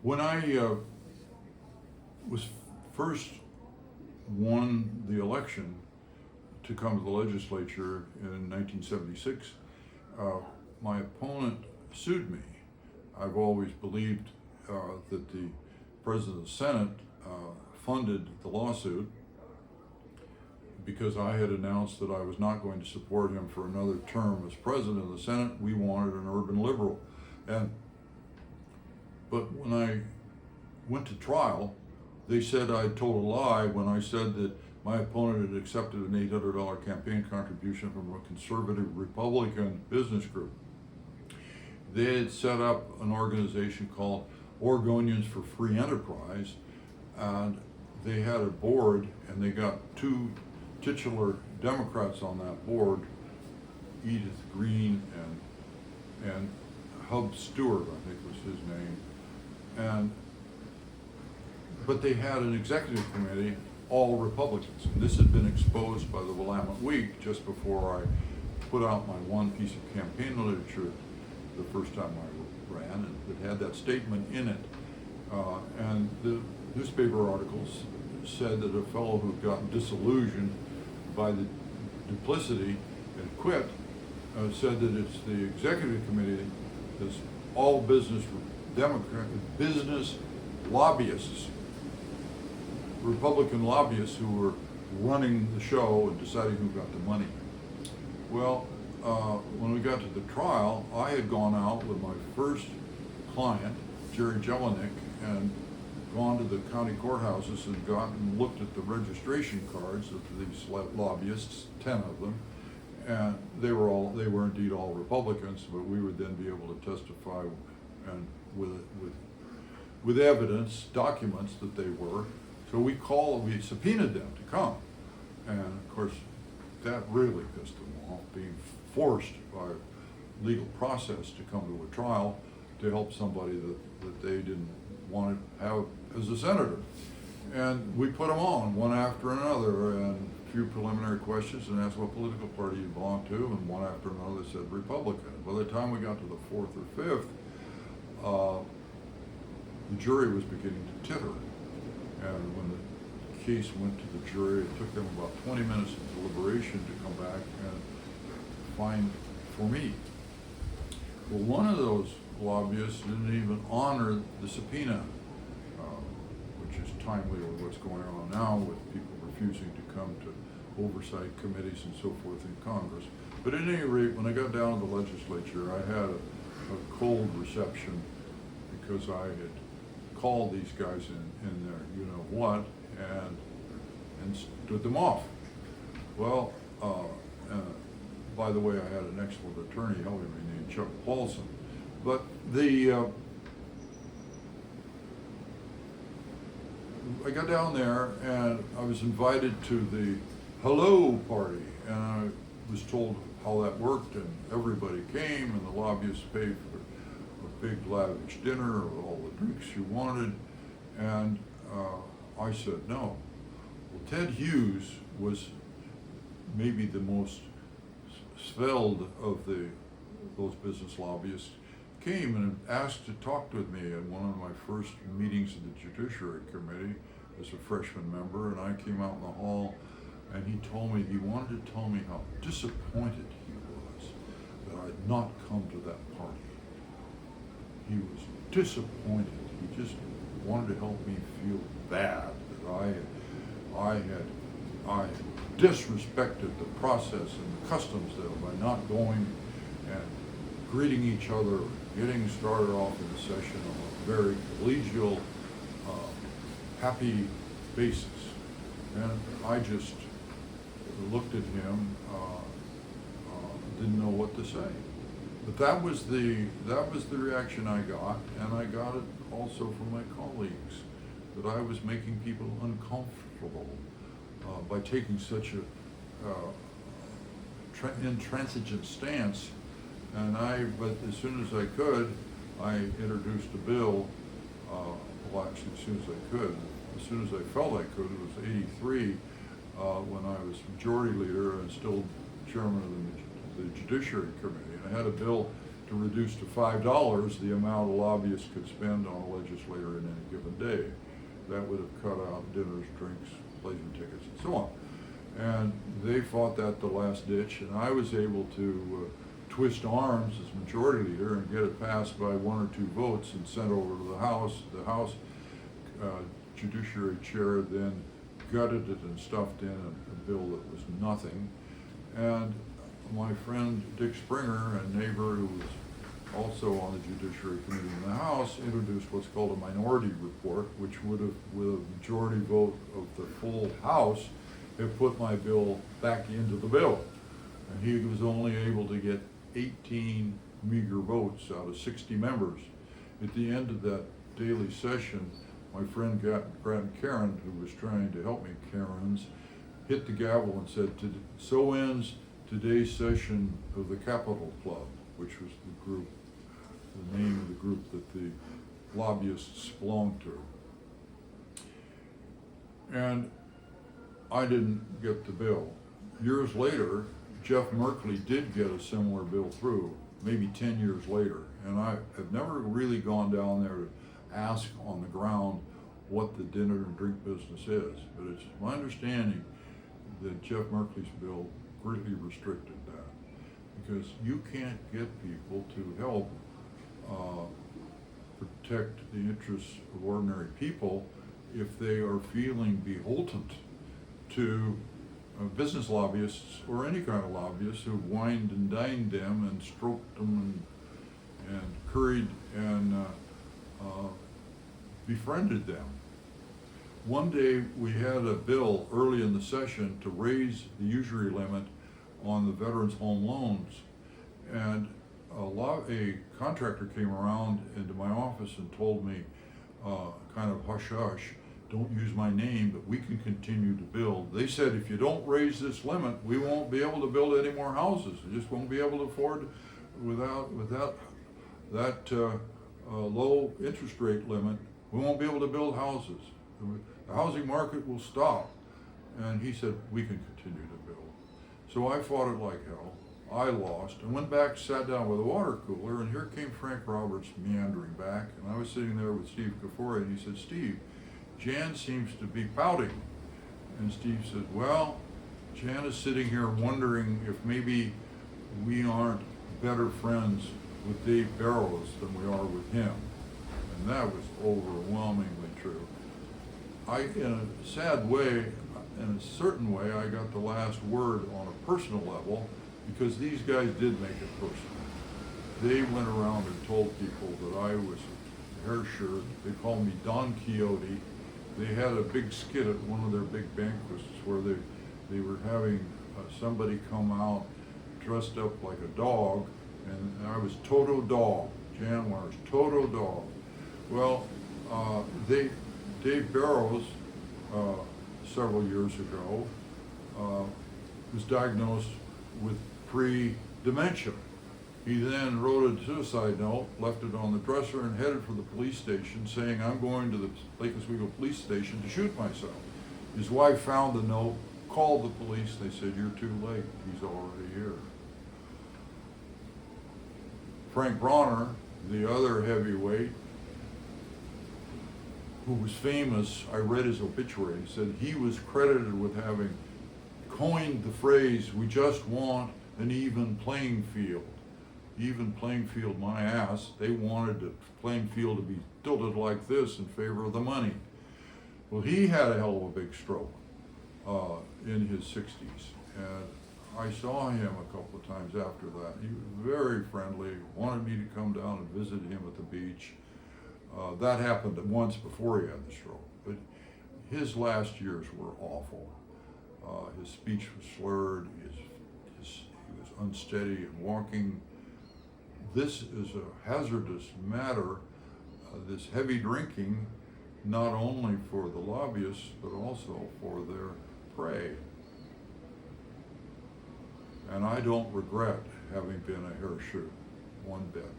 When I was first won the election to come to the legislature in 1976, my opponent sued me. I've always believed that the President of the Senate funded the lawsuit because I had announced that I was not going to support him for another term as President of the Senate. We wanted an urban liberal. But when I went to trial, they said I told a lie when I said that my opponent had accepted an $800 campaign contribution from a conservative Republican business group. They had set up an organization called Oregonians for Free Enterprise, and they had a board, and they got two titular Democrats on that board, Edith Green and Hub Stewart, I think was his name. But they had an executive committee, all Republicans. And this had been exposed by the Willamette Week just before I put out my one piece of campaign literature the first time I ran, and it had that statement in it. And the newspaper articles said that a fellow who'd gotten disillusioned by the duplicity and quit said that it's the executive committee that's all business lobbyists, Republican lobbyists who were running the show and deciding who got the money. Well, when we got to the trial, I had gone out with my first client, Jerry Jelinek, and gone to the county courthouses and looked at the registration cards of these lobbyists, 10 of them, and they were indeed all Republicans, but we would then be able to testify and with evidence, documents that they were. So we subpoenaed them to come, and of course that really pissed them off, being forced by legal process to come to a trial to help somebody that they didn't want to have as a senator. And we put them on one after another, and a few preliminary questions and asked what political party you belonged to, and one after another said Republican. By the time we got to the fourth or fifth, the jury was beginning to titter. And when the case went to the jury, it took them about 20 minutes of deliberation to come back and find for me. Well, one of those lobbyists didn't even honor the subpoena, which is timely with what's going on now with people refusing to come to oversight committees and so forth in Congress. But at any rate, when I got down to the legislature, I had a cold reception because I had called these guys in their you-know-what and stood them off. Well, by the way, I had an excellent attorney helping me named Chuck Paulson. But I got down there and I was invited to the hello party, and I was told how that worked, and everybody came, and the lobbyists paid for a big lavish dinner with all the drinks you wanted, and I said no. Well, Ted Hughes was maybe the most svelte of those business lobbyists, came and asked to talk with me at one of my first meetings of the Judiciary Committee as a freshman member, and I came out in the hall and he wanted to tell me how disappointed he was that I had not come to that party. He was disappointed. He just wanted to help me feel bad that I had disrespected the process and the customs there by not going and greeting each other, getting started off in the session on a very collegial, happy basis. And I just looked at him, didn't know what to say. But that was the reaction I got, and I got it also from my colleagues, that I was making people uncomfortable by taking such a intransigent stance. But as soon as I could, I introduced a bill. Well, actually, as soon as I could. As soon as I felt I could, it was '83, when I was majority leader and still chairman of the Judiciary Committee. And I had a bill to reduce to $5 the amount a lobbyist could spend on a legislator in any given day. That would have cut out dinners, drinks, pleasure tickets, and so on. And they fought that the last ditch, and I was able to twist arms as majority leader and get it passed by 1 or 2 votes and sent over to the House. The House Judiciary Chair then gutted it and stuffed in a bill that was nothing. And my friend Dick Springer, a neighbor who was also on the Judiciary Committee in the House, introduced what's called a minority report, which would have, with a majority vote of the full House, have put my bill back into the bill. And he was only able to get 18 meager votes out of 60 members. At the end of that daily session, my friend Karen, who was trying to help me, Karen's, hit the gavel and said, "So ends today's session of the Capitol Club," which was the name of the group that the lobbyists belonged to. And I didn't get the bill. Years later, Jeff Merkley did get a similar bill through, maybe 10 years later. And I have never really gone down there to ask on the ground what the dinner and drink business is. But it's my understanding that Jeff Merkley's bill greatly restricted that, because you can't get people to help protect the interests of ordinary people if they are feeling beholden to business lobbyists or any kind of lobbyists who wined and dined them and stroked them and curried and befriended them. One day we had a bill early in the session to raise the usury limit on the veterans' home loans, and a contractor came around into my office and told me, kind of hush hush, don't use my name, but we can continue to build. They said, if you don't raise this limit, we won't be able to build any more houses. We just won't be able to afford without that low interest rate limit. We won't be able to build houses. The housing market will stop. And he said, we can continue to build. So I fought it like hell. I lost and went back, sat down with a water cooler, and here came Frank Roberts meandering back. And I was sitting there with Steve Kafori, and he said, Steve, Jan seems to be pouting. And Steve said, well, Jan is sitting here wondering if maybe we aren't better friends with Dave Barrows than we are with him. And that was overwhelmingly true. In a sad way, in a certain way, I got the last word on a personal level, because these guys did make it personal. They went around and told people that I was a hair shirt. They called me Don Quixote. They had a big skit at one of their big banquets where they were having somebody come out dressed up like a dog, and I was Toto Dog, Jan Wyers, Toto Dog. Well, Dave Barrows, several years ago, was diagnosed with pre-dementia. He then wrote a suicide note, left it on the dresser, and headed for the police station saying, I'm going to the Lake Oswego police station to shoot myself. His wife found the note, called the police. They said, you're too late. He's already here. Frank Bronner, the other heavyweight, who was famous, I read his obituary, he said he was credited with having coined the phrase, we just want an even playing field. Even playing field, my ass. They wanted the playing field to be tilted like this in favor of the money. Well, he had a hell of a big stroke in his 60s. And I saw him a couple of times after that. He was very friendly, wanted me to come down and visit him at the beach. That happened once before he had the stroke. But his last years were awful. His speech was slurred, he was unsteady and walking. This is a hazardous matter, this heavy drinking, not only for the lobbyists, but also for their prey. And I don't regret having been a hair shoe one bit.